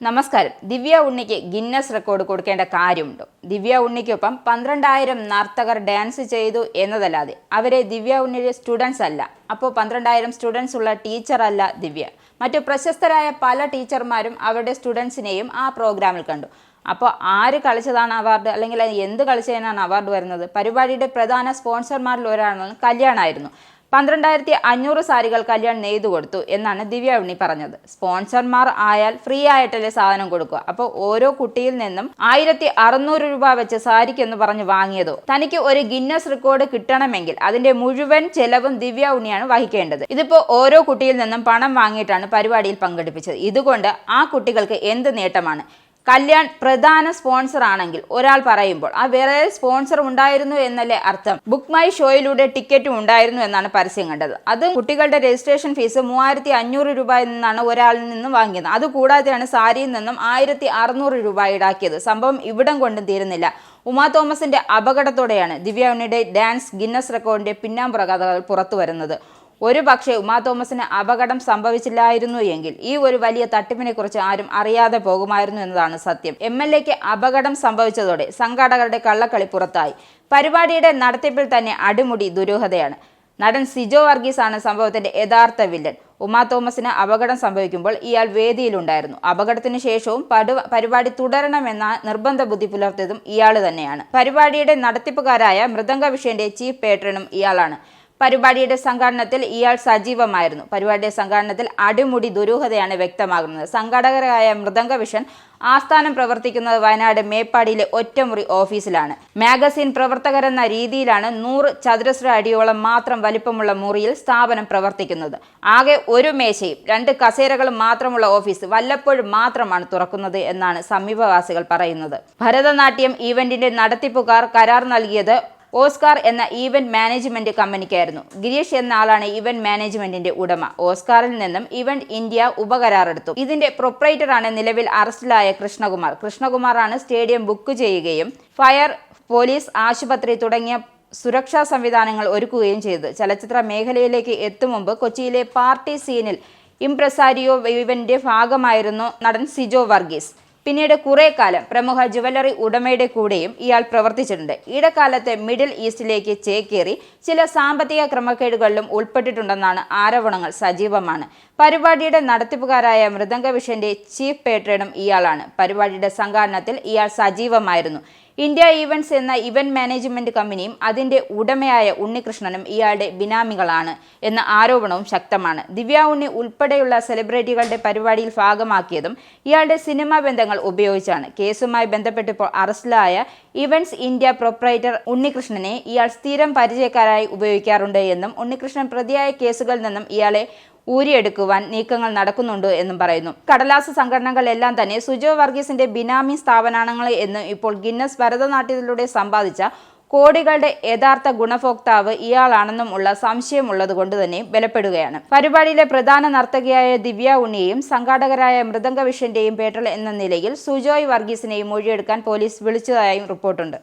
നമസ്കാരം. ദിവ്യ ഉണ്ണിക്ക് Guinness record കൊടുക്കേണ്ട കാര്യമുണ്ടോ? ദിവ്യ ഉണ്ണിക്കൊപ്പം 12,000 നർത്തകർ ഡാൻസ് ചെയ്തു എന്നതല്ലാതെ അവരെ ദിവ്യ ഉണ്ണിയുടെ സ്റ്റുഡൻസ് അല്ല. അപ്പോൾ 12,000 സ്റ്റുഡൻസ് ഉള്ള ടീച്ചർ അല്ല ദിവ്യ. മറ്റു പ്രശസ്തരായ പല ടീച്ചർമാരും അവരുടെ സ്റ്റുഡൻസിനെയും ആ പ്രോഗ്രാമിൽ കണ്ടു. അപ്പോൾ ആര് കളിച്ചതാണ് അവാർഡ്, അല്ലെങ്കിൽ എന്ത് കളിച്ചതിനാണ് അവാർഡ് വരുന്നത്? പരിപാടിയുടെ പ്രധാന സ്പോൺസർമാരിൽ ഒരാളാണ് കല്യാണായിരുന്നു. 12,500 സാരികൾ കല്യാൺ നെയ്തു കൊടുത്തു എന്നാണ് ദിവ്യ ഉണ്ണി പറഞ്ഞത്. സ്പോൺസർമാർ ആയാൽ ഫ്രീ ആയിട്ടല്ലേ സാധനം കൊടുക്കുക. അപ്പോൾ ഓരോ കുട്ടിയിൽ നിന്നും 1,600 രൂപ വെച്ച് സാരിക്കെന്ന് പറഞ്ഞ് വാങ്ങിയതോ? തനിക്ക് ഒരു ഗിന്നസ് റെക്കോർഡ് കിട്ടണമെങ്കിൽ അതിന്റെ മുഴുവൻ ചെലവും ദിവ്യ ഉണ്ണിയാണ് വഹിക്കേണ്ടത്. ഇതിപ്പോ ഓരോ കുട്ടിയിൽ നിന്നും പണം വാങ്ങിയിട്ടാണ് പരിപാടിയിൽ പങ്കെടുപ്പിച്ചത്. ഇതുകൊണ്ട് ആ കുട്ടികൾക്ക് എന്ത് നേട്ടമാണ്? കല്യാൺ പ്രധാന സ്പോൺസർ ആണെങ്കിൽ ഒരാൾ പറയുമ്പോൾ ആ വേറെ സ്പോൺസർ ഉണ്ടായിരുന്നു എന്നല്ലേ അർത്ഥം? ബുക്ക് മൈ ഷോയിലൂടെ ടിക്കറ്റും ഉണ്ടായിരുന്നു എന്നാണ് പരസ്യം കണ്ടത്. അത് കുട്ടികളുടെ രജിസ്ട്രേഷൻ ഫീസ് 3,500 രൂപയിൽ നിന്നാണ് ഒരാളിൽ നിന്ന് വാങ്ങിയത്. അതുകൂടാതെയാണ് സാരിയിൽ നിന്നും 1,600 രൂപ ഈടാക്കിയത്. സംഭവം ഇവിടം കൊണ്ടും തീരുന്നില്ല. ഉമാ തോമസിന്റെ അപകടത്തോടെയാണ് ദിവ്യ ഉണ്ണിയുടെ ഡാൻസ് ഗിന്നസ് റെക്കോർഡിന്റെ പിന്നാമ്പുറ കഥകൾ പുറത്തു വരുന്നത്. ഒരു പക്ഷേ ഉമാ തോമസിന് അപകടം സംഭവിച്ചില്ലായിരുന്നു എങ്കിൽ ഈ ഒരു വലിയ തട്ടിപ്പിനെ കുറിച്ച് ആരും അറിയാതെ പോകുമായിരുന്നു എന്നതാണ് സത്യം. MLAക്ക് അപകടം സംഭവിച്ചതോടെ സംഘാടകരുടെ കള്ളക്കളി പുറത്തായി. പരിപാടിയുടെ നടത്തിപ്പിൽ തന്നെ അടിമുടി ദുരൂഹതയാണ്. നടൻ സിജോ വർഗീസ് ആണ് സംഭവത്തിന്റെ യഥാർത്ഥ വില്ലൻ. ഉമാ തോമസിന് അപകടം സംഭവിക്കുമ്പോൾ ഇയാൾ വേദിയിലുണ്ടായിരുന്നു. അപകടത്തിന് ശേഷവും പരിപാടി തുടരണമെന്ന നിർബന്ധ ബുദ്ധി പുലർത്തിയതും ഇയാൾ തന്നെയാണ്. പരിപാടിയുടെ നടത്തിപ്പുകാരായ മൃദംഗ വിഷയന്റെ ചീഫ് പേട്രണും ഇയാളാണ്. പരിപാടിയുടെ സംഘാടനത്തിൽ ഇയാൾ സജീവമായിരുന്നു. പരിപാടിയുടെ സംഘാടനത്തിൽ അടിമുടി ദുരൂഹതയാണ് വ്യക്തമാകുന്നത്. സംഘാടകരായ മൃദംഗ വിഷൻ ആസ്ഥാനം പ്രവർത്തിക്കുന്നത് വയനാട് മേപ്പാടിയിലെ ഒറ്റമുറി ഓഫീസിലാണ്. മാഗസിൻ പ്രവർത്തകരെന്ന രീതിയിലാണ് 100 ചതുരശ്ര അടിയോളം മാത്രം വലിപ്പമുള്ള മുറിയിൽ സ്ഥാപനം പ്രവർത്തിക്കുന്നത്. ആകെ ഒരു മേശയും 2 കസേരകളും മാത്രമുള്ള ഓഫീസ് വല്ലപ്പോഴും മാത്രമാണ് തുറക്കുന്നത് എന്നാണ് സമീപവാസികൾ പറയുന്നത്. ഭരതനാട്യം ഈവന്റിന്റെ നടത്തിപ്പുകാർ കരാർ നൽകിയത് ഓസ്കാർ എന്ന ഈവന്റ് മാനേജ്മെന്റ് കമ്പനിക്കായിരുന്നു. ഗിരീഷ് എന്ന ആളാണ് ഈവന്റ് മാനേജ്മെന്റിന്റെ ഉടമ. ഓസ്കാറിൽ നിന്നും ഇവന്റ് ഇന്ത്യ ഉപകരാറെടുത്തു. ഇതിന്റെ പ്രൊപ്പറേറ്ററാണ് നിലവിൽ അറസ്റ്റിലായ കൃഷ്ണകുമാറാണ് സ്റ്റേഡിയം ബുക്ക് ചെയ്യുകയും ഫയർ, പോലീസ്, ആശുപത്രി തുടങ്ങിയ സുരക്ഷാ സംവിധാനങ്ങൾ ഒരുക്കുകയും ചെയ്തത്. ചലച്ചിത്ര മേഖലയിലേക്ക് എത്തും മുമ്പ് കൊച്ചിയിലെ പാർട്ടി സീനിൽ ഇംപ്രസാരിയോ ഈവന്റിന്റെ ഭാഗമായിരുന്നു നടൻ സിജോ വർഗീസ്. പിന്നീട് കുറെ കാലം പ്രമുഖ ജുവലറി ഉടമയുടെ കൂടെയും ഇയാൾ പ്രവർത്തിച്ചിട്ടുണ്ട്. ഇടക്കാലത്ത് മിഡിൽ ഈസ്റ്റിലേക്ക് ചേക്കേറി ചില സാമ്പത്തിക ക്രമക്കേടുകളിലും ഉൾപ്പെട്ടിട്ടുണ്ടെന്നാണ് ആരോപണങ്ങൾ സജീവമാണ്. പരിപാടിയുടെ നടത്തിപ്പുകാരായ മൃദംഗ വിഷന്റെ ചീഫ് പേട്രണും ഇയാളാണ്. പരിപാടിയുടെ സംഘാടനത്തിൽ ഇയാൾ സജീവമായിരുന്നു. ഇന്ത്യ ഈവന്റ്സ് എന്ന ഇവന്റ് മാനേജ്മെന്റ് കമ്പനിയും അതിന്റെ ഉടമയായ ഉണ്ണികൃഷ്ണനും ഇയാളുടെ ബിനാമികളാണ് എന്ന ആരോപണവും ശക്തമാണ്. ദിവ്യ ഉണ്ണി ഉൾപ്പെടെയുള്ള സെലിബ്രിറ്റികളുടെ പരിപാടിയിൽ ഭാഗമാക്കിയതും ഇയാളുടെ സിനിമാ ബന്ധങ്ങൾ ഉപയോഗിച്ചാണ്. കേസുമായി ബന്ധപ്പെട്ടിപ്പോൾ അറസ്റ്റിലായ ഇവന്റ്സ് ഇന്ത്യ പ്രൊപ്പറേറ്റർ ഉണ്ണികൃഷ്ണനെ ഇയാൾ സ്ഥിരം പരിചയക്കാരായി ഉപയോഗിക്കാറുണ്ട് എന്നും ഉണ്ണികൃഷ്ണൻ പ്രതിയായ കേസുകളിൽ നിന്നും ഇയാളെ ഊരിയെടുക്കുവാൻ നീക്കങ്ങൾ നടക്കുന്നുണ്ട് എന്നും പറയുന്നു. കടലാസ് സംഘടനകളെല്ലാം തന്നെ സുജോ വർഗീസിന്റെ ബിനാമി സ്ഥാപനങ്ങൾ എന്ന് ഇപ്പോൾ ഗിന്നസ് ഭരതനാട്യത്തിലൂടെ സമ്പാദിച്ച കോടികളുടെ യഥാർത്ഥ ഗുണഭോക്താവ് ഇയാളാണെന്നും ഉള്ള സംശയമുള്ളത് കൊണ്ട് തന്നെ ബലപ്പെടുകയാണ്. പരിപാടിയിലെ പ്രധാന നർത്തകിയായ ദിവ്യ ഉണ്ണിയെയും സംഘാടകരായ മൃദംഗ വിഷന്റെയും പേട്രൽ എന്ന നിലയിൽ സുജോയ് വർഗീസിനെയും മൊഴിയെടുക്കാൻ പോലീസ് വിളിച്ചതായും റിപ്പോർട്ടുണ്ട്.